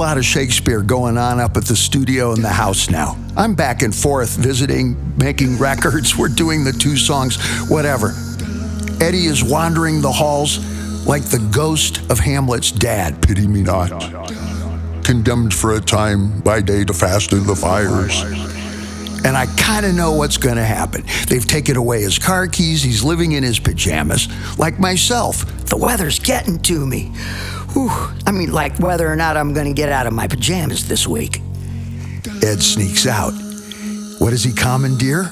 lot of Shakespeare going on up at the studio in the house now. I'm back and forth visiting, making records. We're doing the 2 songs, whatever. Eddie is wandering the halls like the ghost of Hamlet's dad. Pity me not, condemned for a time by day to fast in the fires. And I kind of know what's going to happen. They've taken away his car keys. He's living in his pajamas, like myself. The weather's getting to me. Whew. I mean, like whether or not I'm going to get out of my pajamas this week. Ed sneaks out. What does he commandeer?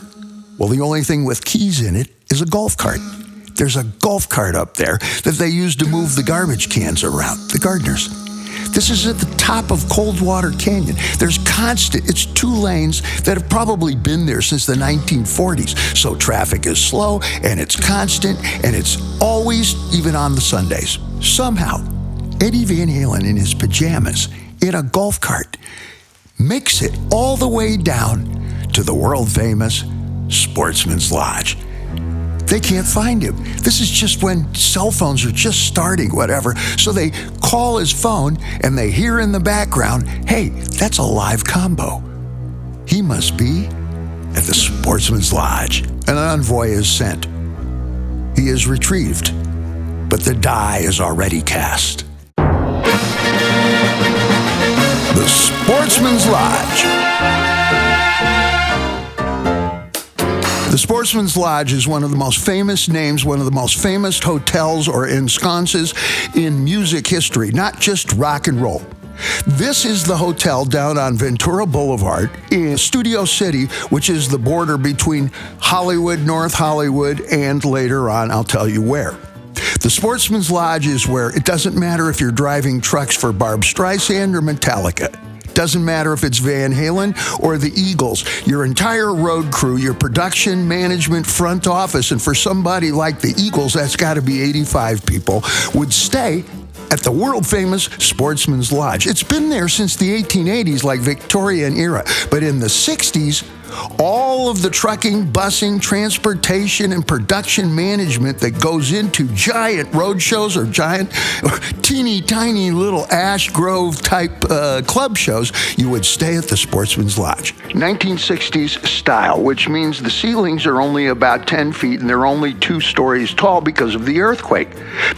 Well, the only thing with keys in it is a golf cart. There's a golf cart up there that they use to move the garbage cans around, the gardeners. This is at the top of Coldwater Canyon. There's it's 2 lanes that have probably been there since the 1940s. So traffic is slow and it's constant and it's always, even on the Sundays. Somehow, Eddie Van Halen in his pajamas in a golf cart makes it all the way down to the world famous Sportsman's Lodge. They can't find him. This is just when cell phones are just starting, whatever. So they call his phone and they hear in the background, hey, that's a live combo. He must be at the Sportsman's Lodge. An envoy is sent. He is retrieved, but the die is already cast. The Sportsman's Lodge. The Sportsman's Lodge is one of the most famous names, one of the most famous hotels or ensconces in music history, not just rock and roll. This is the hotel down on Ventura Boulevard in Studio City, which is the border between Hollywood, North Hollywood, and later on, I'll tell you where. The Sportsman's Lodge is where it doesn't matter if you're driving trucks for Barb Streisand or Metallica. Doesn't matter if it's Van Halen or the Eagles. Your entire road crew, your production, management, front office, and for somebody like the Eagles, that's got to be 85 people, would stay at the world-famous Sportsman's Lodge. It's been there since the 1880s, like Victorian era. But in the 60s, all of the trucking, busing, transportation, and production management that goes into giant road shows or giant, or teeny tiny little Ash Grove type club shows, you would stay at the Sportsman's Lodge. 1960s style, which means the ceilings are only about 10 feet and they're only 2 stories tall because of the earthquake.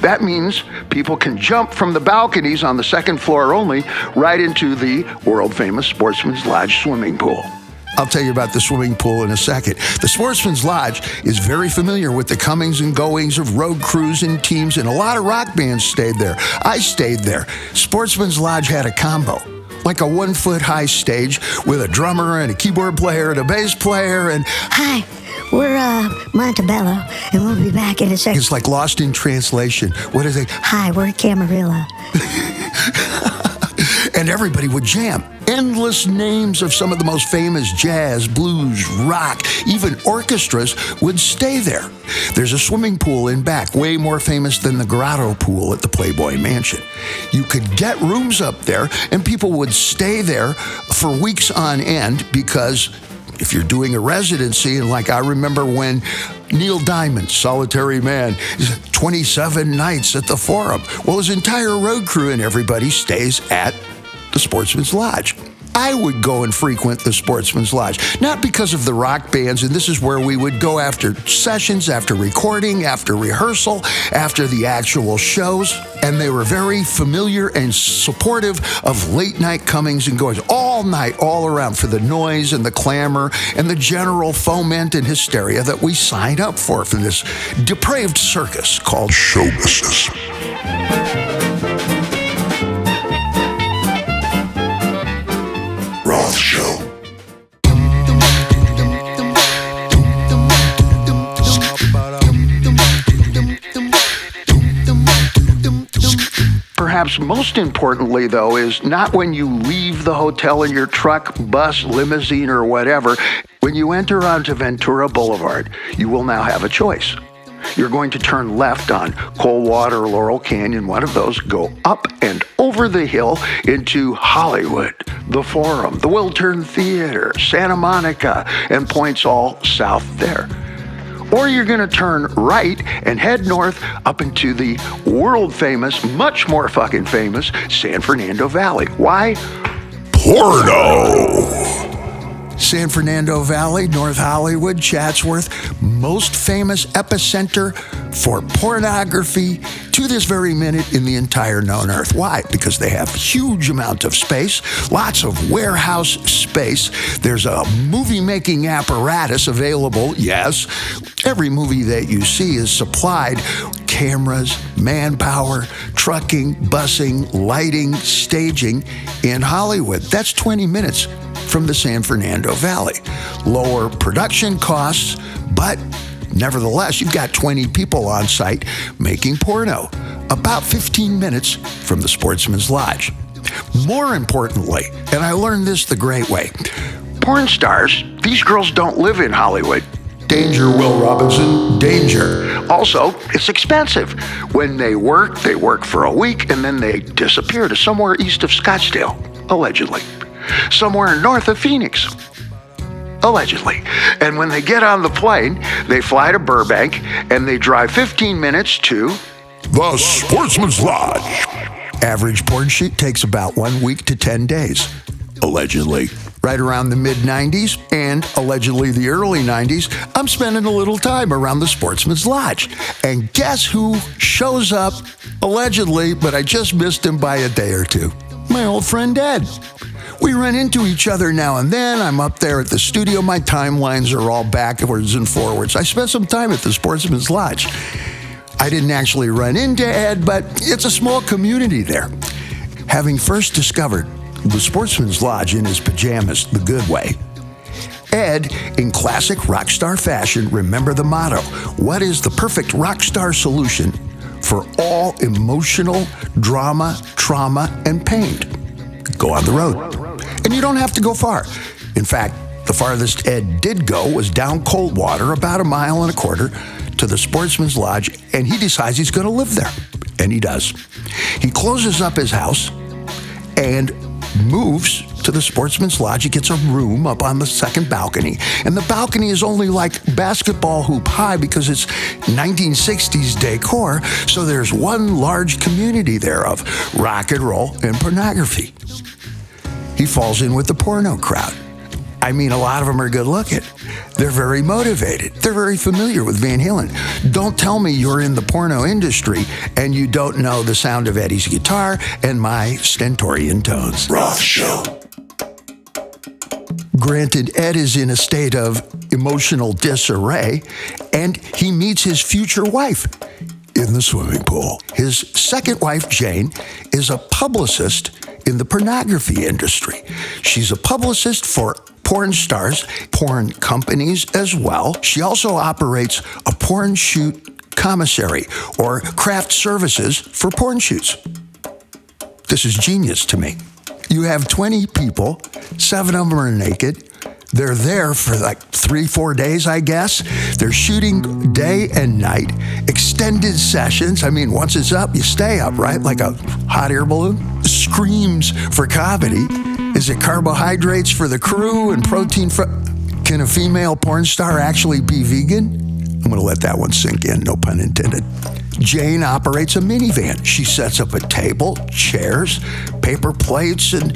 That means people can jump from the balconies on the 2nd floor only right into the world-famous Sportsman's Lodge swimming pool. I'll tell you about the swimming pool in a second. The Sportsman's Lodge is very familiar with the comings and goings of road crews and teams, and a lot of rock bands stayed there. I stayed there. Sportsman's Lodge had a combo, like a 1-foot-high stage with a drummer and a keyboard player and a bass player and... Hi, we're Montebello, and we'll be back in a second. It's like Lost in Translation. What is it? Hi, we're Camarilla. And everybody would jam. Endless names of some of the most famous jazz, blues, rock, even orchestras would stay there. There's a swimming pool in back, way more famous than the Grotto Pool at the Playboy Mansion. You could get rooms up there, and people would stay there for weeks on end because if you're doing a residency, and like I remember when Neil Diamond, Solitary Man, 27 nights at the Forum. Well, his entire road crew and everybody stays at the Sportsman's Lodge. I would go and frequent the Sportsman's Lodge, not because of the rock bands, and this is where we would go after sessions, after recording, after rehearsal, after the actual shows, and they were very familiar and supportive of late night comings and goings, all night, all around, for the noise and the clamor and the general foment and hysteria that we signed up for this depraved circus called show business. Roth Show. Perhaps most importantly, though, is not when you leave the hotel in your truck, bus, limousine, or whatever. When you enter onto Ventura Boulevard, you will now have a choice. You're going to turn left on Coldwater or Laurel Canyon, one of those, go up and over the hill into Hollywood, the Forum, the Wiltern Theater, Santa Monica, and points all south there. or you're going to turn right and head north up into the world-famous, much more fucking famous San Fernando Valley. Why? Porno. San Fernando Valley, North Hollywood, Chatsworth, most famous epicenter for pornography to this very minute in the entire known earth. Why? Because they have huge amount of space, lots of warehouse space. There's a movie-making apparatus available, yes. Every movie that you see is supplied cameras, manpower, trucking, busing, lighting, staging in Hollywood. That's 20 minutes from the San Fernando Valley. Lower production costs, but nevertheless, you've got 20 people on site making porno, about 15 minutes from the Sportsman's Lodge. More importantly, and I learned this the great way, porn stars, these girls don't live in Hollywood. Danger, Will Robinson, danger. Also, it's expensive. When they work for a week, and then they disappear to somewhere east of Scottsdale, allegedly. Somewhere north of Phoenix, allegedly. And when they get on the plane, they fly to Burbank, and they drive 15 minutes to The Sportsman's Lodge. Average porn shoot takes about 1 week to 10 days, allegedly. Right around the mid-90s and allegedly the early 90s, I'm spending a little time around the Sportsman's Lodge. And guess who shows up, allegedly, but I just missed him by a day or two? My old friend Ed. We run into each other now and then. I'm up there at the studio. My timelines are all backwards and forwards. I spent some time at the Sportsman's Lodge. I didn't actually run into Ed, but it's a small community there. Having first discovered the Sportsman's Lodge in his pajamas the good way, Ed, in classic rock star fashion, remember the motto: what is the perfect rock star solution for all emotional drama, trauma, and pain? Go on the road. And you don't have to go far. In fact, the farthest Ed did go was down Coldwater, about 1.25 miles to the Sportsman's Lodge, and he decides he's going to live there. And he does. He closes up his house and moves to the Sportsman's Lodge. He gets a room up on the second balcony, and the balcony is only like basketball hoop high because it's 1960s decor, so there's one large community there of rock and roll and pornography. He falls in with the porno crowd. I mean, a lot of them are good looking. They're very motivated. They're very familiar with Van Halen. Don't tell me you're in the porno industry and you don't know the sound of Eddie's guitar and my stentorian tones. Roth Show. Granted, Ed is in a state of emotional disarray, and he meets his future wife in the swimming pool. His second wife, Jane, is a publicist in the pornography industry. She's a publicist for porn stars, porn companies as well. She also operates a porn shoot commissary or craft services for porn shoots. This is genius to me. You have 20 people, 7 of them are naked. They're there for like 3-4 days, I guess. They're shooting day and night, extended sessions. I mean, once it's up, you stay up, right? Like a hot air balloon. Screams for comedy. Is it carbohydrates for the crew and protein for... Can a female porn star actually be vegan? I'm going to let that one sink in, no pun intended. Jane operates a minivan. She sets up a table, chairs, paper plates, and,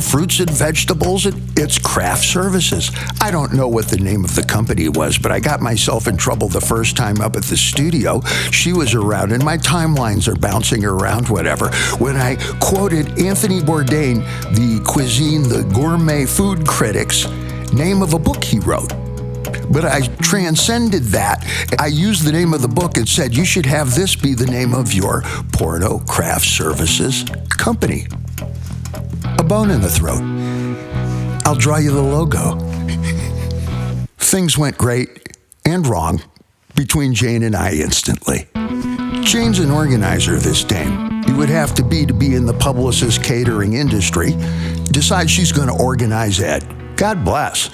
fruits and vegetables, and it's craft services. I don't know what the name of the company was, but I got myself in trouble the first time up at the studio. She was around, and my timelines are bouncing around, whatever, when I quoted Anthony Bourdain, the gourmet food critic's name of a book he wrote. But I transcended that. I used the name of the book and said, you should have this be the name of your porno craft services company. A bone in the throat. I'll draw you the logo. Things went great and wrong between Jane and I instantly. Jane's an organizer, this dame. You would have to be in the publicist catering industry. Decides she's going to organize Ed. God bless.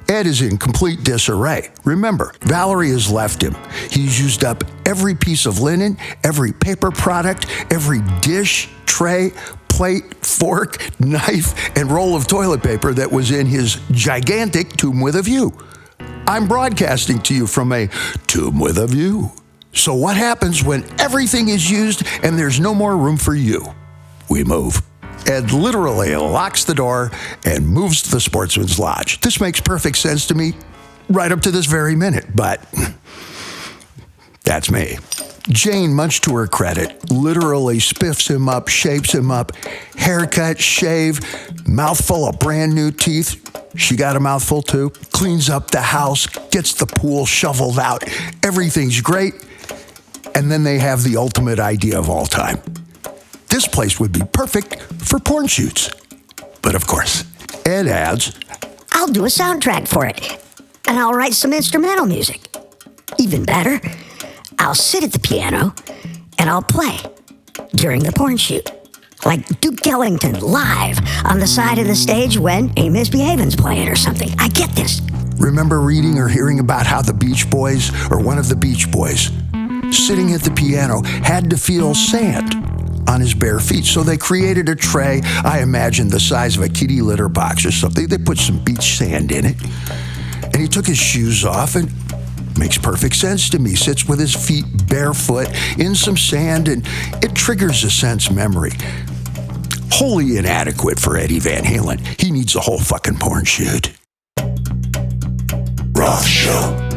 Ed is in complete disarray. Remember, Valerie has left him. He's used up every piece of linen, every paper product, every dish, tray, plate, fork, knife, and roll of toilet paper that was in his gigantic tomb with a view. I'm broadcasting to you from a tomb with a view. So what happens when everything is used and there's no more room for you? We move. Ed literally locks the door and moves to the Sportsman's Lodge. This makes perfect sense to me right up to this very minute, but that's me. Jane, much to her credit, literally spiffs him up, shapes him up, haircut, shave, mouthful of brand new teeth. She got a mouthful too. Cleans up the house, gets the pool shoveled out. Everything's great. And then they have the ultimate idea of all time. This place would be perfect for porn shoots. But of course, Ed adds, I'll do a soundtrack for it, and I'll write some instrumental music. Even better, I'll sit at the piano, and I'll play during the porn shoot. Like Duke Ellington live on the side of the stage when A Misbehavin's playing or something. I get this. Remember reading or hearing about how the Beach Boys, or one of the Beach Boys, sitting at the piano, had to feel sand on his bare feet. So they created a tray, I imagine the size of a kitty litter box or something. They put some beach sand in it. And he took his shoes off, and makes perfect sense to me. Sits with his feet barefoot in some sand, and it triggers a sense memory. Wholly inadequate for Eddie Van Halen. He needs a whole fucking porn shoot. Roth Show.